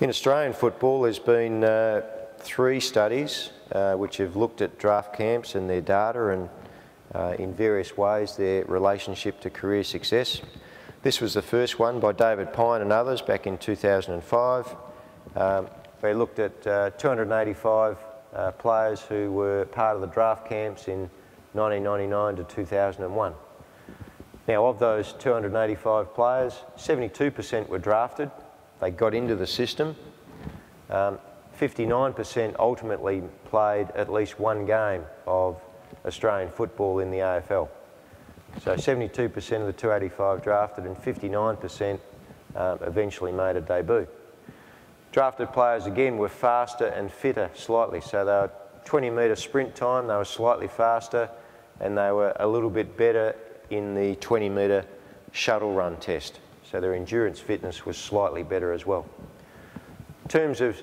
In Australian football, there's been 3 studies which have looked at draft camps and their data and in various ways their relationship to career success. This was the first one by David Pine and others back in 2005. They looked at 285 players who were part of the draft camps in 1999 to 2001. Now, of those 285 players, 72% were drafted. They got into the system. 59% ultimately played at least one game of Australian football in the AFL. So 72% of the 285 drafted and 59% eventually made a debut. Drafted players again were faster and fitter slightly, so they were 20-metre sprint time, they were slightly faster, and they were a little bit better in the 20-metre shuttle run test. So their endurance fitness was slightly better as well. In terms of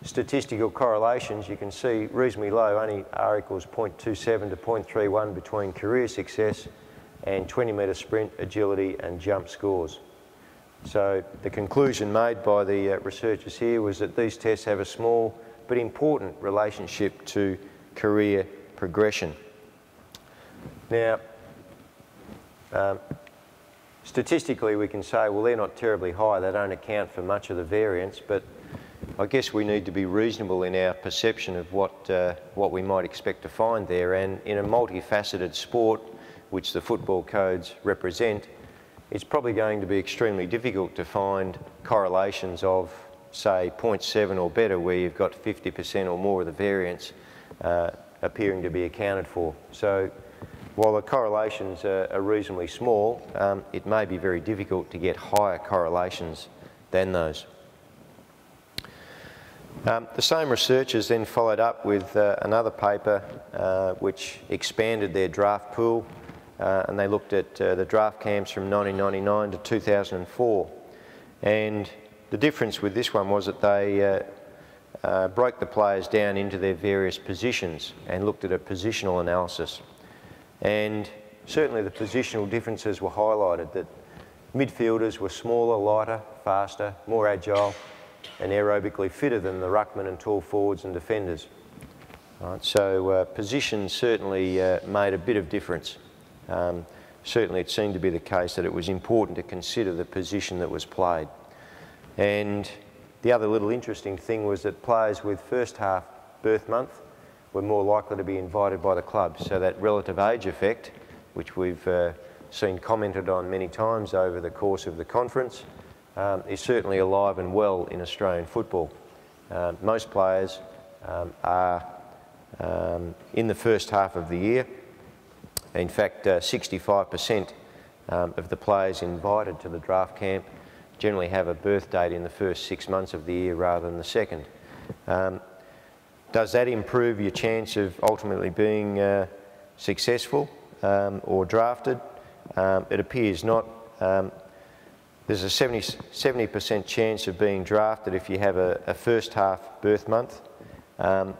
statistical correlations, you can see reasonably low, only R equals 0.27 to 0.31 between career success and 20-metre sprint, agility and jump scores. So the conclusion made by the researchers here was that these tests have a small but important relationship to career progression. Now, statistically we can say, well, they're not terribly high, they don't account for much of the variance, but I guess we need to be reasonable in our perception of what we might expect to find there, and in a multifaceted sport, which the football codes represent, it's probably going to be extremely difficult to find correlations of, say, 0.7 or better, where you've got 50% or more of the variance appearing to be accounted for. So while the correlations are reasonably small, it may be very difficult to get higher correlations than those. The same researchers then followed up with another paper which expanded their draft pool, and they looked at the draft camps from 1999 to 2004. And the difference with this one was that they broke the players down into their various positions and looked at a positional analysis. And certainly the positional differences were highlighted, that midfielders were smaller, lighter, faster, more agile and aerobically fitter than the ruckman and tall forwards and defenders. Right, so position certainly made a bit of difference. Certainly it seemed to be the case that it was important to consider the position that was played. And the other little interesting thing was that players with first half birth month were more likely to be invited by the club. So that relative age effect, which we've seen commented on many times over the course of the conference, is certainly alive and well in Australian football. Most players are in the first half of the year. In fact, 65% of the players invited to the draft camp generally have a birth date in the first 6 months of the year rather than the second. Does that improve your chance of ultimately being successful or drafted? It appears not. There's a 70% chance of being drafted if you have a first half birth month, and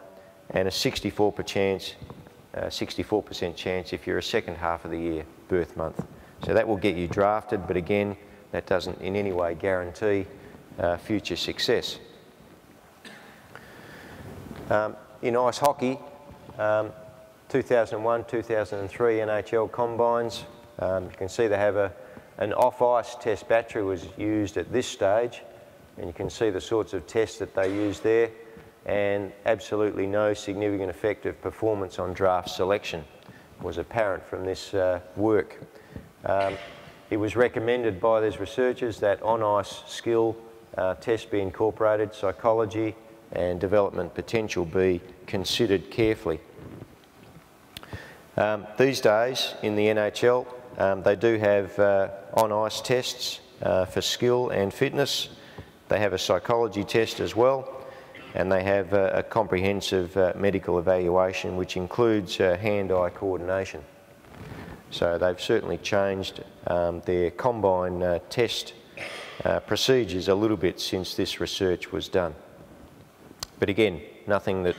a 64% chance if you're a second half of the year birth month. So that will get you drafted, but again, that doesn't in any way guarantee future success. In ice hockey, 2001, 2003 NHL combines, you can see they have an off-ice test battery was used at this stage, and you can see the sorts of tests that they used there, and absolutely no significant effect of performance on draft selection was apparent from this work. It was recommended by these researchers that on-ice skill tests be incorporated, psychology and development potential be considered carefully. These days in the NHL, they do have on-ice tests for skill and fitness. They have a psychology test as well, and they have a comprehensive medical evaluation which includes hand-eye coordination. So they've certainly changed their combine test procedures a little bit since this research was done. But again, nothing that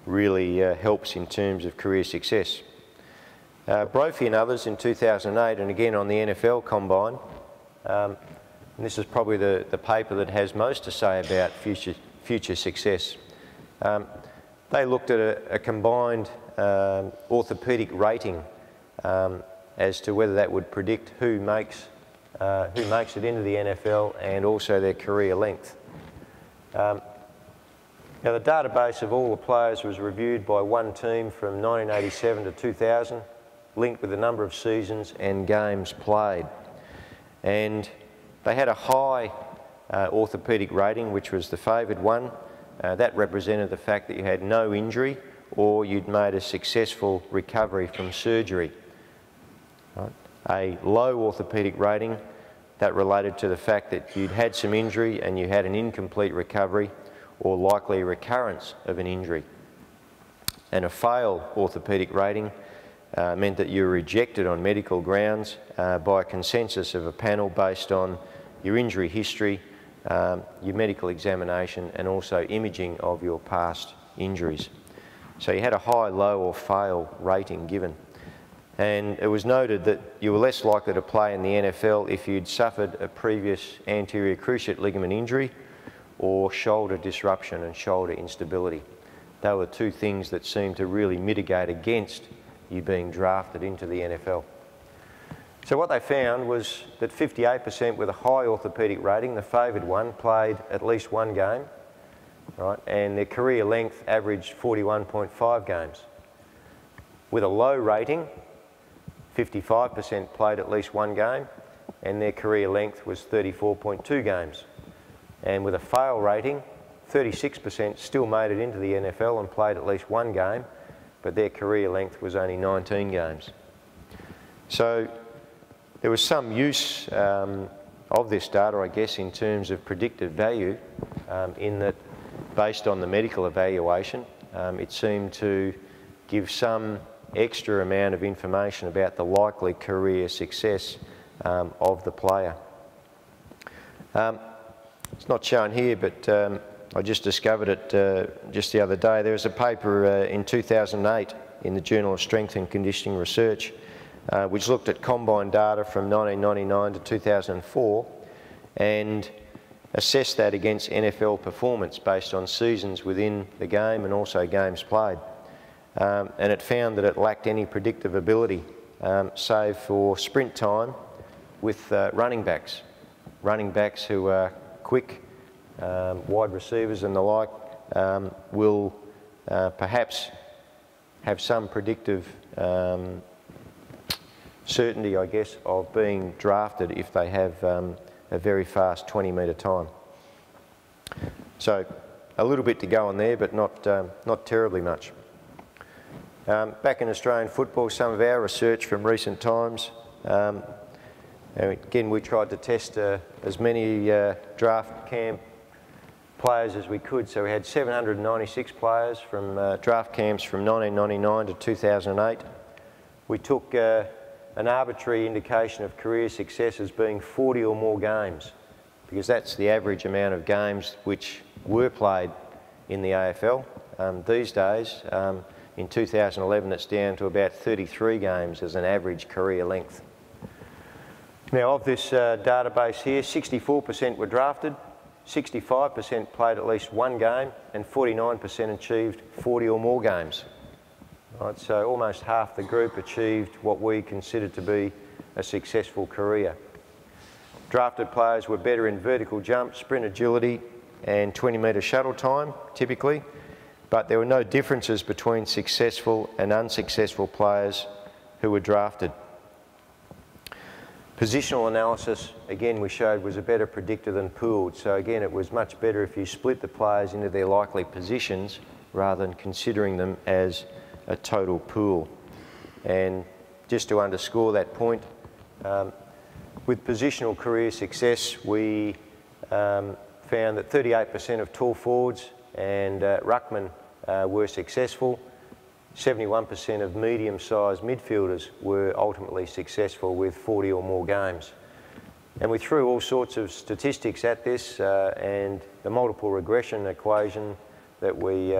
really helps in terms of career success. Brophy and others in 2008, and again on the NFL combine, And this is probably the paper that has most to say about future success. They looked at a combined orthopaedic rating as to whether that would predict who makes it into the NFL and also their career length. Now the database of all the players was reviewed by one team from 1987 to 2000, linked with the number of seasons and games played. And they had a high orthopaedic rating, which was the favoured one. That represented the fact that you had no injury or you'd made a successful recovery from surgery. Right. A low orthopaedic rating, that related to the fact that you'd had some injury and you had an incomplete recovery or likely recurrence of an injury. And a failed orthopaedic rating meant that you were rejected on medical grounds by a consensus of a panel based on your injury history, your medical examination and also imaging of your past injuries. So you had a high, low or fail rating given. And it was noted that you were less likely to play in the NFL if you'd suffered a previous anterior cruciate ligament injury or shoulder disruption and shoulder instability. They were two things that seemed to really mitigate against you being drafted into the NFL. So what they found was that 58% with a high orthopaedic rating, the favoured one, played at least one game, right, and their career length averaged 41.5 games. With a low rating, 55% played at least one game, and their career length was 34.2 games. And with a fail rating, 36% still made it into the NFL and played at least one game, but their career length was only 19 games. So there was some use of this data, I guess, in terms of predictive value, in that based on the medical evaluation, it seemed to give some extra amount of information about the likely career success of the player. It's not shown here, but I just discovered it just the other day. There was a paper in 2008 in the Journal of Strength and Conditioning Research which looked at combine data from 1999 to 2004 and assessed that against NFL performance based on seasons within the game and also games played. And it found that it lacked any predictive ability, save for sprint time with running backs. Running backs who are quick, wide receivers and the like, will perhaps have some predictive certainty, I guess, of being drafted if they have a very fast 20-metre time. So a little bit to go on there, but not terribly much. Back in Australian football, some of our research from recent times, again, we tried to test as many draft camp players as we could. So we had 796 players from draft camps from 1999 to 2008. We took an arbitrary indication of career success as being 40 or more games, because that's the average amount of games which were played in the AFL. These days, in 2011, it's down to about 33 games as an average career length. Now, of this database here, 64% were drafted, 65% played at least one game, and 49% achieved 40 or more games. Right, so almost half the group achieved what we considered to be a successful career. Drafted players were better in vertical jump, sprint agility, and 20-metre shuttle time, typically, but there were no differences between successful and unsuccessful players who were drafted. Positional analysis, again, we showed was a better predictor than pooled. So again, it was much better if you split the players into their likely positions rather than considering them as a total pool. And just to underscore that point, with positional career success, we found that 38% of tall forwards and ruckmen were successful. 71% of medium-sized midfielders were ultimately successful with 40 or more games. And we threw all sorts of statistics at this, and the multiple regression equation that we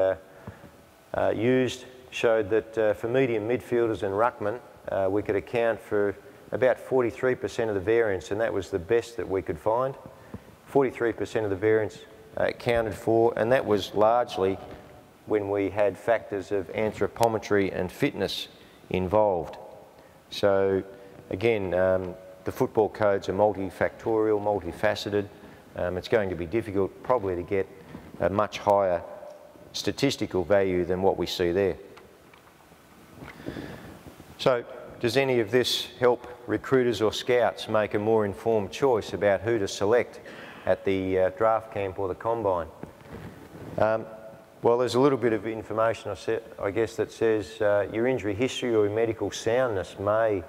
used showed that for medium midfielders and ruckmen, we could account for about 43% of the variance, and that was the best that we could find. 43% of the variance accounted for, and that was largely when we had factors of anthropometry and fitness involved. So again, the football codes are multifactorial, multifaceted. It's going to be difficult probably to get a much higher statistical value than what we see there. So does any of this help recruiters or scouts make a more informed choice about who to select at the draft camp or the combine? Well, there's a little bit of information, I guess, that says your injury history or your medical soundness may,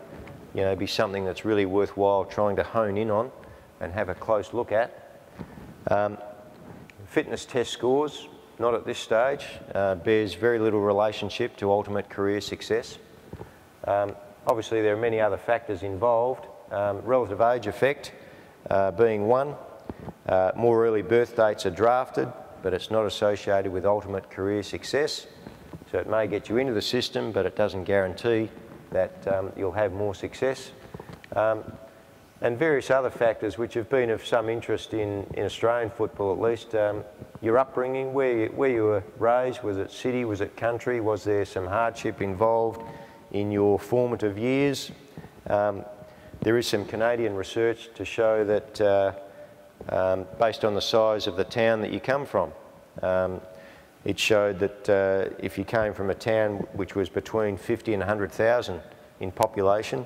be something that's really worthwhile trying to hone in on and have a close look at. Fitness test scores, not at this stage, bears very little relationship to ultimate career success. Obviously, there are many other factors involved. Relative age effect being one. More early birth dates are drafted, but it's not associated with ultimate career success. So it may get you into the system, but it doesn't guarantee that you'll have more success. And various other factors which have been of some interest in Australian football at least. Your upbringing, where you were raised, was it city, was it country, was there some hardship involved in your formative years? There is some Canadian research to show that based on the size of the town that you come from, it showed that if you came from a town which was between 50 and 100,000 in population,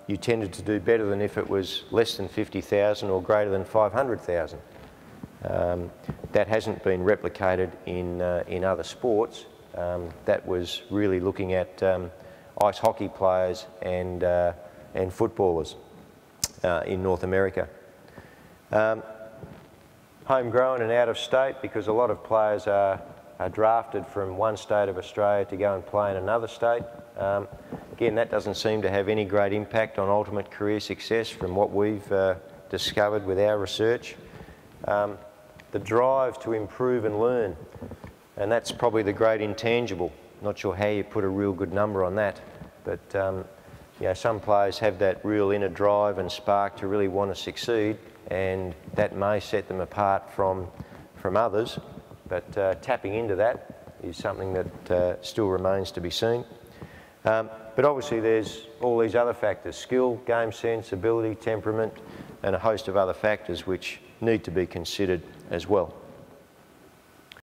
you tended to do better than if it was less than 50,000 or greater than 500,000. That hasn't been replicated in other sports. That was really looking at ice hockey players and footballers in North America. Homegrown and out of state, because a lot of players are drafted from one state of Australia to go and play in another state. Again, that doesn't seem to have any great impact on ultimate career success from what we've discovered with our research. The drive to improve and learn, and that's probably the great intangible. Not sure how you put a real good number on that, but some players have that real inner drive and spark to really want to succeed, and that may set them apart from others, but tapping into that is something that still remains to be seen. But obviously there's all these other factors: skill, game sense, ability, temperament, and a host of other factors which need to be considered as well.